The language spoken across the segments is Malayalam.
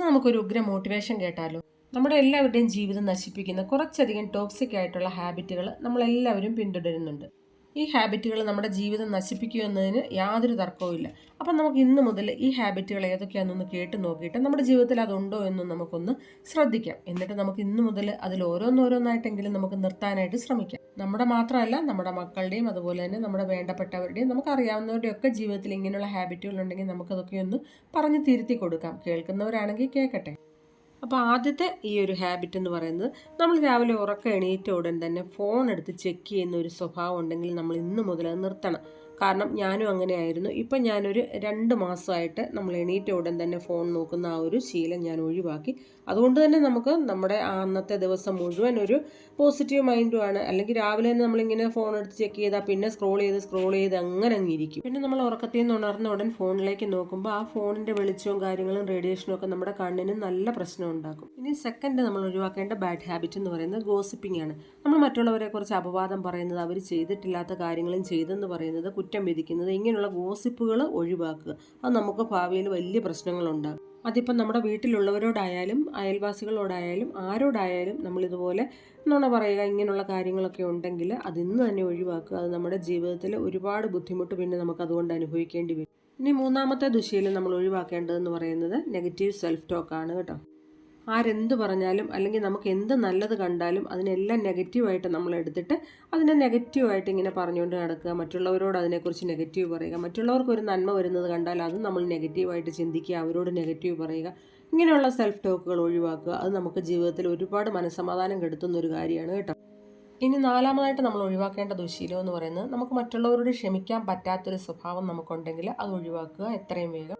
ഇന്ന് നമുക്കൊരു ഉഗ്ര മോട്ടിവേഷൻ കേട്ടാലോ. നമ്മുടെ എല്ലാവരുടെയും ജീവിതം നശിപ്പിക്കുന്ന കുറച്ചധികം ടോക്സിക് ആയിട്ടുള്ള ഹാബിറ്റുകൾ നമ്മളെല്ലാവരും പിന്തുടരുന്നുണ്ട്. ഈ ഹാബിറ്റുകൾ നമ്മുടെ ജീവിതം നശിപ്പിക്കുമെന്നതിന് യാതൊരു തർക്കവുമില്ല. അപ്പം നമുക്ക് ഇന്ന് മുതൽ ഈ ഹാബിറ്റുകൾ ഏതൊക്കെയാണെന്നൊന്ന് കേട്ട് നോക്കിയിട്ട് നമ്മുടെ ജീവിതത്തിൽ അതുണ്ടോ എന്നും നമുക്കൊന്ന് ശ്രദ്ധിക്കാം. എന്നിട്ട് നമുക്ക് ഇന്ന് മുതൽ അതിൽ ഓരോന്നോരോന്നായിട്ടെങ്കിലും നമുക്ക് നിർത്താനായിട്ട് ശ്രമിക്കാം. നമ്മുടെ മാത്രമല്ല, നമ്മുടെ മക്കളുടെയും അതുപോലെ തന്നെ നമ്മുടെ വേണ്ടപ്പെട്ടവരുടെയും നമുക്കറിയാവുന്നവരുടെയും ഒക്കെ ജീവിതത്തിൽ ഇങ്ങനെയുള്ള ഹാബിറ്റുകൾ ഉണ്ടെങ്കിൽ നമുക്കതൊക്കെ ഒന്ന് പറഞ്ഞ് തിരുത്തി കൊടുക്കാം. കേൾക്കുന്നവരാണെങ്കിൽ കേൾക്കട്ടെ. അപ്പോൾ ആദ്യത്തെ ഈ ഒരു ഹാബിറ്റ് എന്ന് പറയുന്നത്, നമ്മൾ രാവിലെ ഉറക്കം എണീറ്റ ഉടൻ തന്നെ ഫോൺ എടുത്ത് ചെക്ക് ചെയ്യുന്ന ഒരു സ്വഭാവം ഉണ്ടെങ്കിൽ നമ്മൾ ഇന്ന് മുതൽ അത് നിർത്തണം. കാരണം ഞാനും അങ്ങനെയായിരുന്നു. ഇപ്പം ഞാനൊരു 2 മാസമായിട്ട് നമ്മൾ എണീറ്റ ഉടൻ തന്നെ ഫോൺ നോക്കുന്ന ആ ഒരു ശീലം ഞാൻ ഒഴിവാക്കി. അതുകൊണ്ട് തന്നെ നമുക്ക് നമ്മുടെ അന്നത്തെ ദിവസം മുഴുവൻ ഒരു പോസിറ്റീവ് മൈൻഡുമാണ്. അല്ലെങ്കിൽ രാവിലെ തന്നെ നമ്മളിങ്ങനെ ഫോൺ എടുത്ത് ചെക്ക് ചെയ്താൽ പിന്നെ സ്ക്രോൾ ചെയ്ത് അങ്ങനെ അങ്ങിരിക്കും. പിന്നെ നമ്മൾ ഉറക്കത്തിൽ നിന്ന് ഉണർന്ന ഉടൻ ഫോണിലേക്ക് നോക്കുമ്പോൾ ആ ഫോണിൻ്റെ വെളിച്ചവും കാര്യങ്ങളും റേഡിയേഷനും ഒക്കെ നമ്മുടെ കണ്ണിന് നല്ല പ്രശ്നം ഉണ്ടാക്കും. ഇനി സെക്കൻഡ് നമ്മൾ ഒഴിവാക്കേണ്ട ബാഡ് ഹാബിറ്റ് എന്ന് പറയുന്നത് ഗോസിപ്പിംഗ് ആണ്. നമ്മൾ മറ്റുള്ളവരെ കുറിച്ച് അപവാദം പറയുന്നത്, അവർ ചെയ്തിട്ടില്ലാത്ത കാര്യങ്ങളും ചെയ്തെന്ന് പറയുന്നത്, കുറ്റം വിധിക്കുന്നത്, ഇങ്ങനെയുള്ള ഗോസിപ്പുകൾ ഒഴിവാക്കുക. അത് നമുക്ക് ഭാവിയിൽ വലിയ പ്രശ്നങ്ങളുണ്ടാകും. അതിപ്പം നമ്മുടെ വീട്ടിലുള്ളവരോടായാലും അയൽവാസികളോടായാലും ആരോടായാലും നമ്മളിതുപോലെ നുണ പറയുക, ഇങ്ങനെയുള്ള കാര്യങ്ങളൊക്കെ ഉണ്ടെങ്കിൽ അതിന്ന് തന്നെ ഒഴിവാക്കുക. അത് നമ്മുടെ ജീവിതത്തിൽ ഒരുപാട് ബുദ്ധിമുട്ട് പിന്നെ നമുക്ക് അതുകൊണ്ട് അനുഭവിക്കേണ്ടി വരും. ഇനി മൂന്നാമത്തെ ദുശീലം നമ്മൾ ഒഴിവാക്കേണ്ടതെന്ന് പറയുന്നത് നെഗറ്റീവ് സെൽഫ് ടോക്കാണ് കേട്ടോ. ആരെന്ത് പറഞ്ഞാലും അല്ലെങ്കിൽ നമുക്ക് എന്ത് നല്ലത് കണ്ടാലും അതിനെല്ലാം നെഗറ്റീവായിട്ട് നമ്മൾ എടുത്തിട്ട് അതിനെ നെഗറ്റീവായിട്ട് ഇങ്ങനെ പറഞ്ഞുകൊണ്ട് നടക്കുക. മറ്റുള്ളവരോട് അതിനെക്കുറിച്ച് നെഗറ്റീവ് പറയുക. മറ്റുള്ളവർക്കൊരു നന്മ വരുന്നത് കണ്ടാൽ അത് നമ്മൾ നെഗറ്റീവായിട്ട് ചിന്തിക്കുക, അവരോട് നെഗറ്റീവ് പറയുക. ഇങ്ങനെയുള്ള സെൽഫ് ടോക്കുകൾ ഒഴിവാക്കുക. അത് നമുക്ക് ജീവിതത്തിൽ ഒരുപാട് മനസ്സമാധാനം കെടുത്തുന്ന ഒരു കാര്യമാണ് കേട്ടോ. ഇനി നാലാമതായിട്ട് നമ്മൾ ഒഴിവാക്കേണ്ട ദുശീലം എന്ന് പറയുന്നത്, നമുക്ക് മറ്റുള്ളവരോട് ക്ഷമിക്കാൻ പറ്റാത്തൊരു സ്വഭാവം നമുക്കുണ്ടെങ്കിൽ അത് ഒഴിവാക്കുക എത്രയും വേഗം.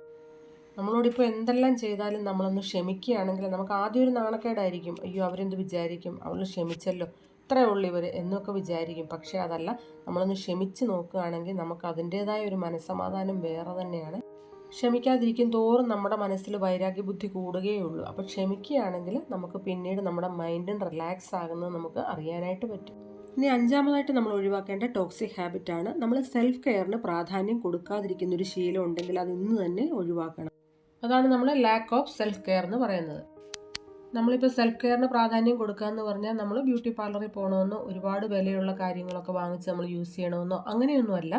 നമ്മളോടിപ്പോൾ എന്തെല്ലാം ചെയ്താലും നമ്മളൊന്ന് ക്ഷമിക്കുകയാണെങ്കിൽ നമുക്ക് ആദ്യം ഒരു നാണക്കേടായിരിക്കും. അയ്യോ, അവരെന്ത് വിചാരിക്കും, അവൾ ക്ഷമിച്ചല്ലോ, ഇത്രയേ ഉള്ളൂ ഇവർ എന്നൊക്കെ വിചാരിക്കും. പക്ഷേ അതല്ല, നമ്മളൊന്ന് ക്ഷമിച്ച് നോക്കുകയാണെങ്കിൽ നമുക്ക് അതിൻ്റേതായ ഒരു മനസ്സമാധാനം വേറെ തന്നെയാണ്. ക്ഷമിക്കാതിരിക്കും തോറും നമ്മുടെ മനസ്സിൽ വൈരാഗ്യബുദ്ധി കൂടുകയുള്ളൂ. അപ്പോൾ ക്ഷമിക്കുകയാണെങ്കിൽ നമുക്ക് പിന്നീട് നമ്മുടെ മൈൻഡും റിലാക്സ് ആകുന്നത് നമുക്ക് അറിയാനായിട്ട് പറ്റും. ഇനി അഞ്ചാമതായിട്ട് നമ്മൾ ഒഴിവാക്കേണ്ട ടോക്സിക് ഹാബിറ്റാണ്, നമ്മൾ സെൽഫ് കെയറിന് പ്രാധാന്യം കൊടുക്കാതിരിക്കുന്നൊരു ശീലം ഉണ്ടെങ്കിൽ അത് ഇന്ന് തന്നെ ഒഴിവാക്കണം. അതാണ് നമ്മൾ ലാക്ക് ഓഫ് സെൽഫ് കെയർ എന്ന് പറയുന്നത്. നമ്മളിപ്പോൾ സെൽഫ് കെയറിന് പ്രാധാന്യം കൊടുക്കുക എന്ന് പറഞ്ഞാൽ നമ്മൾ ബ്യൂട്ടി പാർലറിൽ പോകണമെന്നോ ഒരുപാട് വിലയുള്ള കാര്യങ്ങളൊക്കെ വാങ്ങിച്ച് നമ്മൾ യൂസ് ചെയ്യണമെന്നോ അങ്ങനെയൊന്നുമല്ല.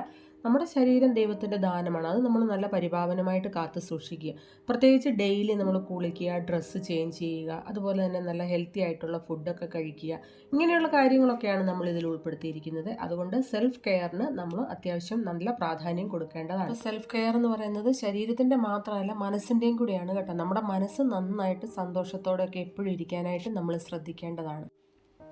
നമ്മുടെ ശരീരം ദൈവത്തിൻ്റെ ദാനമാണ്. അത് നമ്മൾ നല്ല പരിപാവനമായിട്ട് കാത്തു സൂക്ഷിക്കുക. പ്രത്യേകിച്ച് ഡെയിലി നമ്മൾ കുളിക്കുക, ഡ്രസ്സ് ചേഞ്ച് ചെയ്യുക, അതുപോലെ തന്നെ നല്ല ഹെൽത്തി ആയിട്ടുള്ള ഫുഡൊക്കെ കഴിക്കുക. ഇങ്ങനെയുള്ള കാര്യങ്ങളൊക്കെയാണ് നമ്മൾ ഇതിൽ ഉൾപ്പെടുത്തിയിരിക്കുന്നത്. അതുകൊണ്ട് സെൽഫ് കെയറിന് നമ്മൾ അത്യാവശ്യം നല്ല പ്രാധാന്യം കൊടുക്കേണ്ടതാണ്. സെൽഫ് കെയർ എന്ന് പറയുന്നത് ശരീരത്തിൻ്റെ മാത്രമല്ല മനസ്സിൻ്റെയും കൂടിയാണ് കേട്ടോ. നമ്മുടെ മനസ്സ് നന്നായിട്ട് സന്തോഷത്തോടെയൊക്കെ എപ്പോഴും ഇരിക്കാനായിട്ട് നമ്മൾ ശ്രദ്ധിക്കേണ്ടതാണ്.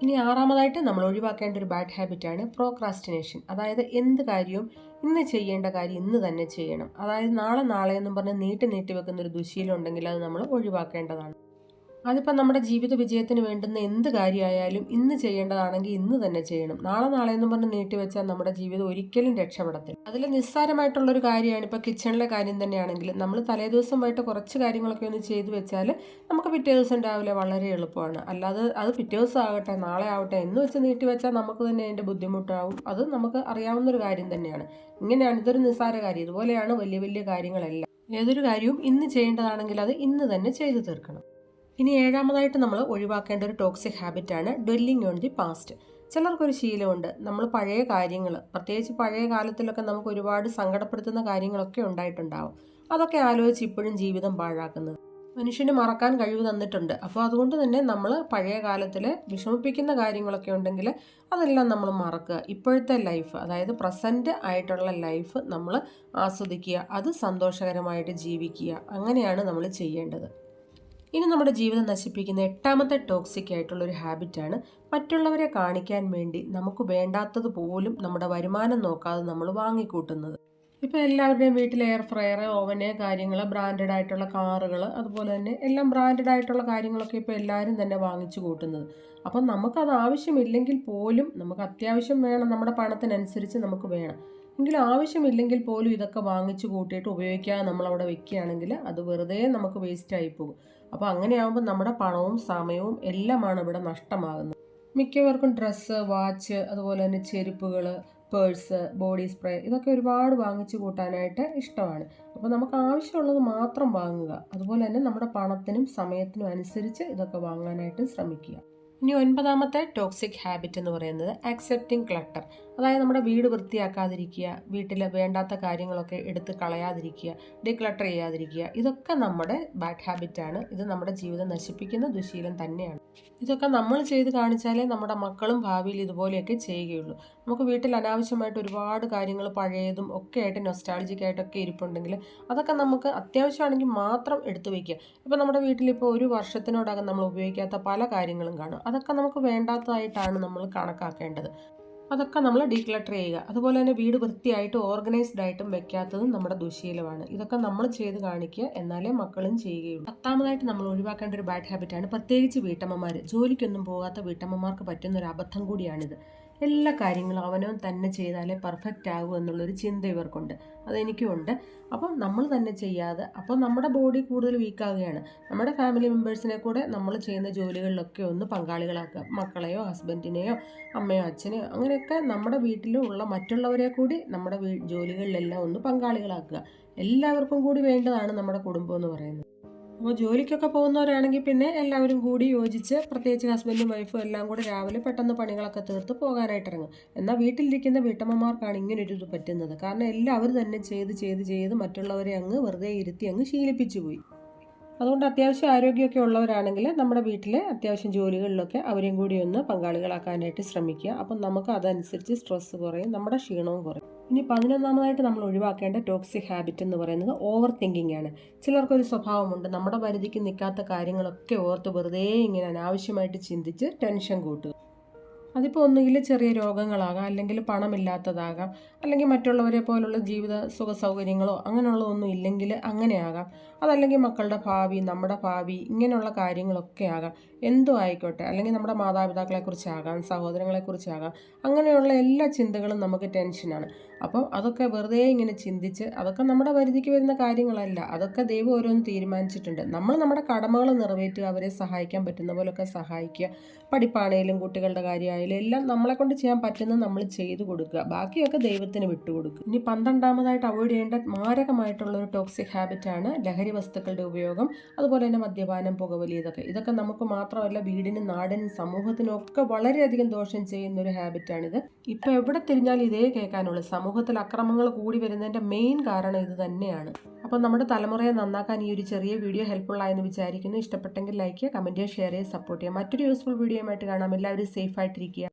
ഇനി ആറാമതായിട്ട് നമ്മൾ ഒഴിവാക്കേണ്ട ഒരു ബാഡ് ഹാബിറ്റാണ് പ്രോക്രാസ്റ്റിനേഷൻ. അതായത് എന്ത് കാര്യവും ഇന്ന് ചെയ്യേണ്ട കാര്യം ഇന്ന് തന്നെ ചെയ്യണം. അതായത് നാളെ എന്നും പറഞ്ഞ് നീട്ടി വെക്കുന്ന ഒരു ദുശീലം ഉണ്ടെങ്കിൽ അത് നമ്മൾ ഒഴിവാക്കേണ്ടതാണ്. അതിപ്പോൾ നമ്മുടെ ജീവിത വിജയത്തിന് വേണ്ടുന്ന എന്ത് കാര്യമായാലും ഇന്ന് ചെയ്യേണ്ടതാണെങ്കിൽ ഇന്ന് തന്നെ ചെയ്യണം. നാളെ എന്നും പറഞ്ഞ് നീട്ടിവെച്ചാൽ നമ്മുടെ ജീവിതം ഒരിക്കലും രക്ഷപ്പെടത്തില്ല. അതിൽ നിസ്സാരമായിട്ടുള്ളൊരു കാര്യമാണ് ഇപ്പോൾ കിച്ചണിലെ കാര്യം തന്നെയാണെങ്കിൽ നമ്മൾ തലേദിവസമായിട്ട് കുറച്ച് കാര്യങ്ങളൊക്കെ ഒന്ന് ചെയ്തു വെച്ചാൽ നമുക്ക് പിറ്റേ ദിവസം രാവിലെ വളരെ എളുപ്പമാണ്. അല്ലാതെ അത് പിറ്റേ ദിവസം ആകട്ടെ നാളെ ആവട്ടെ എന്ന് വെച്ച് നീട്ടിവെച്ചാൽ നമുക്ക് തന്നെ അതിൻ്റെ ബുദ്ധിമുട്ടാവും. അത് നമുക്ക് അറിയാവുന്നൊരു കാര്യം തന്നെയാണ്. ഇങ്ങനെയാണ്, ഇതൊരു നിസ്സാര കാര്യം. ഇതുപോലെയാണ് വലിയ വലിയ കാര്യങ്ങളെല്ലാം. ഏതൊരു കാര്യവും ഇന്ന് ചെയ്യേണ്ടതാണെങ്കിൽ അത് ഇന്ന് തന്നെ ചെയ്തു തീർക്കണം. ഇനി ഏഴാമതായിട്ട് നമ്മൾ ഒഴിവാക്കേണ്ട ഒരു ടോക്സിക് ഹാബിറ്റാണ് ഡ്വെല്ലിങ് ഓൺ ദി പാസ്റ്റ്. ചിലർക്കൊരു ശീലമുണ്ട്, നമ്മൾ പഴയ കാര്യങ്ങൾ, പ്രത്യേകിച്ച് പഴയ കാലത്തിലൊക്കെ നമുക്ക് ഒരുപാട് സങ്കടപ്പെടുത്തുന്ന കാര്യങ്ങളൊക്കെ ഉണ്ടായിട്ടുണ്ടാവും. അതൊക്കെ ആലോചിച്ച് ഇപ്പോഴും ജീവിതം പാഴാക്കുന്നത്. മനുഷ്യന് മറക്കാൻ കഴിവ് തന്നിട്ടുണ്ട്. അപ്പോൾ അതുകൊണ്ട് തന്നെ നമ്മൾ പഴയ കാലത്തിൽ വിഷമിപ്പിക്കുന്ന കാര്യങ്ങളൊക്കെ ഉണ്ടെങ്കിൽ അതെല്ലാം നമ്മൾ മറക്കുക. ഇപ്പോഴത്തെ ലൈഫ്, അതായത് പ്രസൻറ്റ് ആയിട്ടുള്ള ലൈഫ് നമ്മൾ ആസ്വദിക്കുക, അത് സന്തോഷകരമായിട്ട് ജീവിക്കുക. അങ്ങനെയാണ് നമ്മൾ ചെയ്യേണ്ടത്. ഇനി നമ്മുടെ ജീവിതം നശിപ്പിക്കുന്ന എട്ടാമത്തെ ടോക്സിക് ആയിട്ടുള്ളൊരു ഹാബിറ്റാണ് മറ്റുള്ളവരെ കാണിക്കാൻ വേണ്ടി നമുക്ക് വേണ്ടാത്തത് പോലും നമ്മുടെ വരുമാനം നോക്കാതെ നമ്മൾ വാങ്ങിക്കൂട്ടുന്നത്. ഇപ്പോൾ എല്ലാവരുടെയും വീട്ടിൽ എയർ ഫ്രയർ, ഓവന്, കാര്യങ്ങൾ, ബ്രാൻഡഡ് ആയിട്ടുള്ള കാറുകൾ, അതുപോലെ തന്നെ എല്ലാം ബ്രാൻഡഡ് ആയിട്ടുള്ള കാര്യങ്ങളൊക്കെ ഇപ്പോൾ എല്ലാവരും തന്നെ വാങ്ങിച്ചു കൂട്ടുന്നത്. അപ്പം നമുക്കത് ആവശ്യമില്ലെങ്കിൽ പോലും നമുക്ക് അത്യാവശ്യം വേണം, നമ്മുടെ പണത്തിനനുസരിച്ച് നമുക്ക് വേണം. എങ്കിലും ആവശ്യമില്ലെങ്കിൽ പോലും ഇതൊക്കെ വാങ്ങിച്ചു കൂട്ടിയിട്ട് ഉപയോഗിക്കാതെ നമ്മളവിടെ വെക്കുകയാണെങ്കിൽ അത് വെറുതെ നമുക്ക് വേസ്റ്റായി പോകും. അപ്പോൾ അങ്ങനെയാകുമ്പോൾ നമ്മുടെ പണവും സമയവും എല്ലാമാണ് ഇവിടെ നഷ്ടമാകുന്നത്. മിക്കവർക്കും ഡ്രസ്സ്, വാച്ച്, അതുപോലെ തന്നെ ചെരുപ്പുകൾ, പേഴ്സ്, ബോഡി സ്പ്രേ, ഇതൊക്കെ ഒരുപാട് വാങ്ങിച്ചു കൂട്ടാനായിട്ട് ഇഷ്ടമാണ്. അപ്പോൾ നമുക്ക് ആവശ്യമുള്ളത് മാത്രം വാങ്ങുക. അതുപോലെ തന്നെ നമ്മുടെ പണത്തിനും സമയത്തിനും അനുസരിച്ച് ഇതൊക്കെ വാങ്ങാനായിട്ട് ശ്രമിക്കുക. ഇനി 9ാമത്തെ ടോക്സിക് ഹാബിറ്റ് എന്ന് പറയുന്നത് ആക്സെപ്റ്റിംഗ് ക്ലട്ടർ. അതായത് നമ്മുടെ വീട് വൃത്തിയാക്കാതിരിക്കുക, വീട്ടിൽ വേണ്ടാത്ത കാര്യങ്ങളൊക്കെ എടുത്ത് കളയാതിരിക്കുക, ഡീക്ലട്ടർ ചെയ്യാതിരിക്കുക. ഇതൊക്കെ നമ്മുടെ ബാഡ് ഹാബിറ്റാണ്. ഇത് നമ്മുടെ ജീവിതം നശിപ്പിക്കുന്ന ദുശീലം തന്നെയാണ്. ഇതൊക്കെ നമ്മൾ ചെയ്ത് കാണിച്ചാലേ നമ്മുടെ മക്കളും ഭാവിയിൽ ഇതുപോലെയൊക്കെ ചെയ്യുകയുള്ളൂ. നമുക്ക് വീട്ടിൽ അനാവശ്യമായിട്ട് ഒരുപാട് കാര്യങ്ങൾ പഴയതും ഒക്കെ ആയിട്ട് നൊസ്റ്റാൾജിക് ആയിട്ടൊക്കെ ഇരിപ്പുണ്ടെങ്കിൽ അതൊക്കെ നമുക്ക് അത്യാവശ്യമാണെങ്കിൽ മാത്രം എടുത്തു വയ്ക്കുക. ഇപ്പോൾ നമ്മുടെ വീട്ടിലിപ്പോൾ ഒരു വർഷത്തിനോടകം നമ്മൾ ഉപയോഗിക്കാത്ത പല കാര്യങ്ങളും കാണും. അതൊക്കെ നമുക്ക് വേണ്ടാത്തതായിട്ടാണ് നമ്മൾ കണക്കാക്കേണ്ടത്. അതൊക്കെ നമ്മൾ ഡീക്ലട്ടർ ചെയ്യുക. അതുപോലെ തന്നെ വീട് വൃത്തിയായിട്ട് ഓർഗനൈസ്ഡ് ആയിട്ടും വെക്കാത്തതും നമ്മുടെ ദുശീലമാണ്. ഇതൊക്കെ നമ്മൾ ചെയ്ത് കാണിക്കുക, എന്നാലേ മക്കളും ചെയ്യുകയുള്ളൂ. 10ാമതായിട്ട് നമ്മൾ ഒഴിവാക്കേണ്ട ഒരു ബാഡ് ഹാബിറ്റാണ് പ്രത്യേകിച്ച് വീട്ടമ്മമാർ. ജോലിക്കൊന്നും പോകാത്ത വീട്ടമ്മമാർക്ക് പറ്റുന്ന ഒരു അബദ്ധം കൂടിയാണിത്. എല്ലാ കാര്യങ്ങളും അവനവൻ തന്നെ ചെയ്താലേ പെർഫെക്റ്റ് ആകൂ എന്നുള്ളൊരു ചിന്ത ഇവർക്കുണ്ട്. അതെനിക്കും ഉണ്ട്. അപ്പം നമ്മൾ തന്നെ ചെയ്യാതെ അപ്പോൾ നമ്മുടെ ബോഡി കൂടുതൽ വീക്കാവുകയാണ്. നമ്മുടെ ഫാമിലി മെമ്പേഴ്സിനെ കൂടെ നമ്മൾ ചെയ്യുന്ന ജോലികളിലൊക്കെ ഒന്ന് പങ്കാളികളാക്കുക. മക്കളെയോ ഹസ്ബൻഡിനെയോ അമ്മയോ അച്ഛനെയോ അങ്ങനെയൊക്കെ നമ്മുടെ വീട്ടിലുള്ള മറ്റുള്ളവരെ കൂടി നമ്മുടെ ജോലികളിലെല്ലാം ഒന്ന് പങ്കാളികളാക്കുക. എല്ലാവർക്കും കൂടി വേണ്ടതാണ് നമ്മുടെ കുടുംബം എന്ന് പറയുന്നത്. അപ്പോൾ ജോലിക്കൊക്കെ പോകുന്നവരാണെങ്കിൽ പിന്നെ എല്ലാവരും കൂടി യോജിച്ച്, പ്രത്യേകിച്ച് ഹസ്ബൻഡും വൈഫും എല്ലാം കൂടി രാവിലെ പെട്ടെന്ന് പണികളൊക്കെ തീർത്ത് പോകാനായിട്ട് ഇറങ്ങും. എന്നാൽ വീട്ടിലിരിക്കുന്ന വീട്ടമ്മമാർക്കാണ് ഇങ്ങനൊരു ഇത് പറ്റുന്നത്. കാരണം എല്ലാവരും തന്നെ ചെയ്ത് മറ്റുള്ളവരെ അങ്ങ് വെറുതെ ഇരുത്തി അങ്ങ് ശീലിപ്പിച്ചു പോയി. അതുകൊണ്ട് അത്യാവശ്യം ആരോഗ്യമൊക്കെ ഉള്ളവരാണെങ്കിൽ നമ്മുടെ വീട്ടിലെ അത്യാവശ്യം ജോലികളിലൊക്കെ അവരെയും കൂടി ഒന്ന് പങ്കാളികളാക്കാനായിട്ട് ശ്രമിക്കുക. അപ്പം നമുക്ക് അതനുസരിച്ച് സ്ട്രെസ്സ് കുറയും, നമ്മുടെ ക്ഷീണവും കുറയും. ഇനി 11ാമതായിട്ട് നമ്മൾ ഒഴിവാക്കേണ്ട ടോക്സിക് ഹാബിറ്റ് എന്ന് പറയുന്നത് ഓവർ തിങ്കിങ് ആണ്. ചിലർക്കൊരു സ്വഭാവമുണ്ട്, നമ്മുടെ പരിധിക്ക് നിൽക്കാത്ത കാര്യങ്ങളൊക്കെ ഓർത്ത് വെറുതെ ഇങ്ങനെ അനാവശ്യമായിട്ട് ചിന്തിച്ച് ടെൻഷൻ കൂട്ടുക. അതിപ്പോൾ ഒന്നുകിൽ ചെറിയ രോഗങ്ങളാകാം, അല്ലെങ്കിൽ പണമില്ലാത്തതാകാം, അല്ലെങ്കിൽ മറ്റുള്ളവരെ പോലുള്ള ജീവിത സുഖ സൗകര്യങ്ങളോ അങ്ങനെയുള്ളതൊന്നും ഇല്ലെങ്കിൽ അങ്ങനെയാകാം. അതല്ലെങ്കിൽ മക്കളുടെ ഭാവി, നമ്മുടെ ഭാവി, ഇങ്ങനെയുള്ള കാര്യങ്ങളൊക്കെ ആകാം. എന്തോ ആയിക്കോട്ടെ. അല്ലെങ്കിൽ നമ്മുടെ മാതാപിതാക്കളെക്കുറിച്ചാകാം, സഹോദരങ്ങളെക്കുറിച്ചാകാം. അങ്ങനെയുള്ള എല്ലാ ചിന്തകളും നമുക്ക് ടെൻഷനാണ്. അപ്പം അതൊക്കെ വെറുതെ ഇങ്ങനെ ചിന്തിച്ച്, അതൊക്കെ നമ്മുടെ പരിധിക്ക് വരുന്ന കാര്യങ്ങളല്ല. അതൊക്കെ ദൈവം ഓരോന്ന് തീരുമാനിച്ചിട്ടുണ്ട്. നമ്മൾ നമ്മുടെ കടമകൾ നിറവേറ്റുക, അവരെ സഹായിക്കാൻ പറ്റുന്ന പോലൊക്കെ സഹായിക്കുക. പഠിപ്പാണേലും കുട്ടികളുടെ കാര്യമായാലും എല്ലാം നമ്മളെക്കൊണ്ട് ചെയ്യാൻ പറ്റുന്നത് നമ്മൾ ചെയ്തു കൊടുക്കുക. ബാക്കിയൊക്കെ ദൈവത്തിന് വിട്ടുകൊടുക്കുക. ഇനി 12ാമതായിട്ട് അവോയ്ഡ് ചെയ്യേണ്ട മാരകമായിട്ടുള്ളൊരു ടോക്സിക് ഹാബിറ്റാണ് ലഹരി വസ്തുക്കളുടെ ഉപയോഗം. അതുപോലെ തന്നെ മദ്യപാനം, പുകവലി, ഇതൊക്കെ നമുക്ക് മാത്രമല്ല വീടിനും നാടിനും സമൂഹത്തിനും ഒക്കെ വളരെയധികം ദോഷം ചെയ്യുന്നൊരു ഹാബിറ്റാണിത്. ഇപ്പോൾ എവിടെ തിരിഞ്ഞാലും ഇതേ കേൾക്കാനുള്ളൂ. സമൂഹത്തിൽ അക്രമങ്ങൾ കൂടി വരുന്നതിൻ്റെ മെയിൻ കാരണം ഇത് തന്നെയാണ്. അപ്പോൾ നമ്മുടെ തലമുറയെ നന്നാക്കാൻ ഈ ഒരു ചെറിയ വീഡിയോ ഹെൽപ്ഫുള്ളായെന്ന് വിചാരിക്കുന്നു. ഇഷ്ടപ്പെട്ടെങ്കിൽ ലൈക്ക് ചെയ്യുക, കമൻറ്റ് ചെയ്യുക, ഷെയർ ചെയ്യുക, സപ്പോർട്ട് ചെയ്യുക. മറ്റൊരു യൂസ്ഫുൾ വീഡിയോയുമായിട്ട് കാണാം. എല്ലാവരും സേഫ് ആയിട്ടിരിക്കുക.